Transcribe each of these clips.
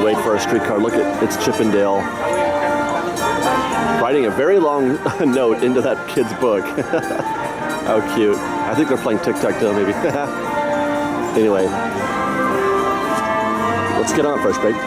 wait for a streetcar. Look at it's Chippendale writing a very long note into that kid's book. How cute. I think they're playing tic-tac-toe maybe. Anyway, let's get on Fresh Baked.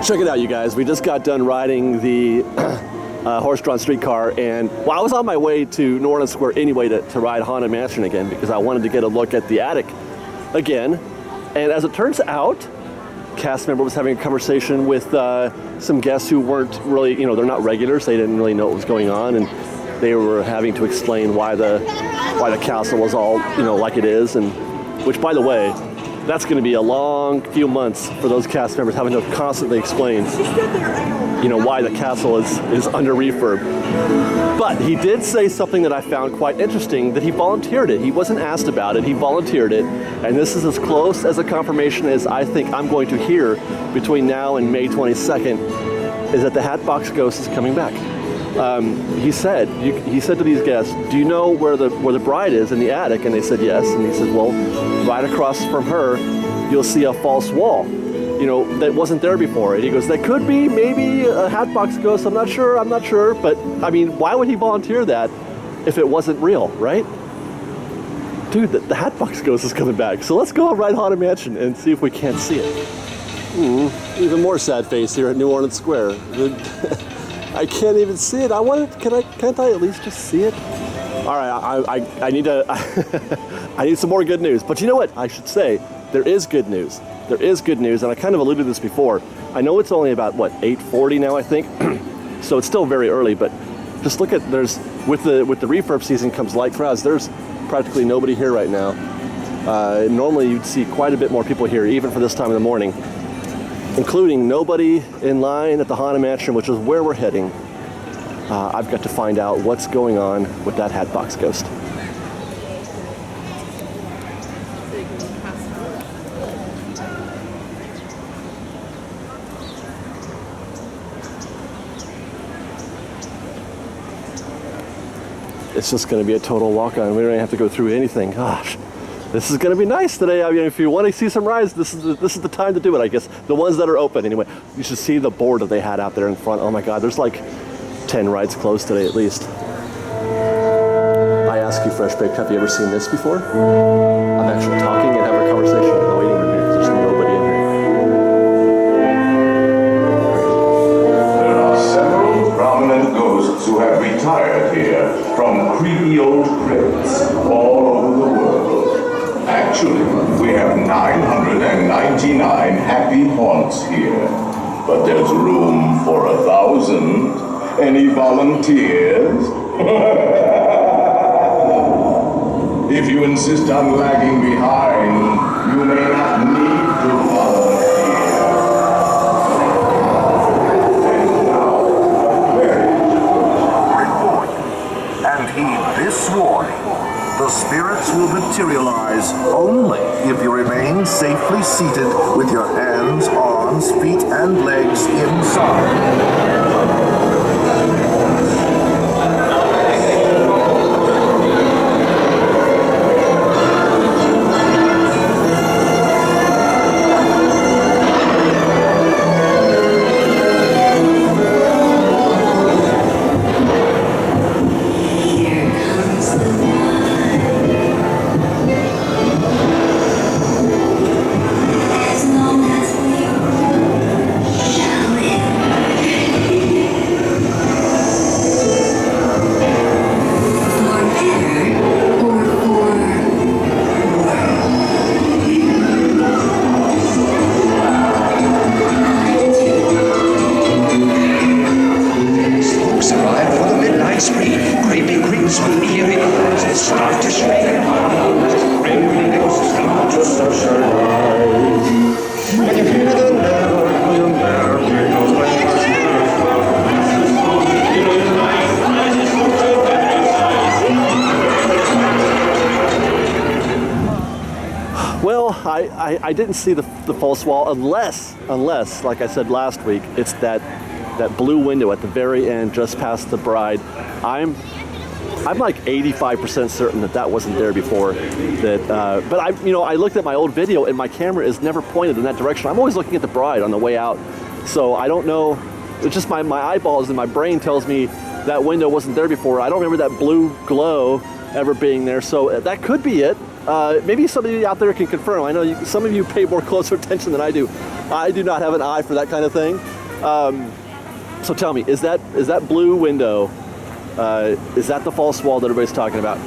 Check it out, you guys. We just got done riding the horse-drawn streetcar, and well, I was on my way to New Orleans Square anyway to ride Haunted Mansion again because I wanted to get a look at the attic again. And as it turns out, cast member was having a conversation with some guests who weren't really, they're not regulars. They didn't really know what was going on, and they were having to explain why the castle was all, like it is, and which, by the way, that's going to be a long few months for those cast members having to constantly explain, why the castle is under refurb. But he did say something that I found quite interesting, that he volunteered it. He wasn't asked about it, he volunteered it. And this is as close as a confirmation as I think I'm going to hear between now and May 22nd, is that the Hatbox Ghost is coming back. He said to these guests, do you know where the bride is in the attic? And they said yes. And he said, well, right across from her, you'll see a false wall, that wasn't there before. And he goes, that could be maybe a Hatbox Ghost. I'm not sure. But I mean, why would he volunteer that if it wasn't real, right? Dude, the Hatbox Ghost is coming back. So let's go and ride Haunted Mansion and see if we can't see it. Even more sad face here at New Orleans Square. I can't even see it. Can't I at least just see it? All right, I need to. I need some more good news. But you know what? I should say there is good news. There is good news, and I kind of alluded to this before. I know it's only about 8:40 now, I think. So it's still very early. But just look at with the refurb season comes light crowds. There's practically nobody here right now. Normally you'd see quite a bit more people here, even for this time of the morning, including nobody in line at the Haunted Mansion, which is where we're heading. I've got to find out what's going on with that Hatbox Ghost. It's just going to be a total walk-on. We don't even have to go through anything. Gosh. This is going to be nice today. I mean, if you want to see some rides, this is the time to do it, I guess. The ones that are open, anyway. You should see the board that they had out there in front. Oh my God, there's like 10 rides closed today at least. I ask you, Fresh Baked, have you ever seen this before? I'm actually talking and having a conversation in the waiting room here because there's nobody in here. There are several prominent ghosts who have retired here from creepy old crypts. Actually, we have 999 happy haunts here. But there's room for 1,000. Any volunteers? If you insist on lagging behind, you may not need to volunteer. Report and heed this warning. The spirits will materialize only if you remain safely seated with your hands, arms, feet, and legs inside. I didn't see the false wall unless, like I said last week, it's that blue window at the very end, just past the bride. I'm like 85% certain that wasn't there before. But I looked at my old video and my camera is never pointed in that direction. I'm always looking at the bride on the way out, so I don't know. It's just my eyeballs and my brain tells me that window wasn't there before. I don't remember that blue glow ever being there, so that could be it. Maybe somebody out there can confirm. I know some of you pay more closer attention than I do. I do not have an eye for that kind of thing. So tell me, is that blue window, is that the false wall that everybody's talking about?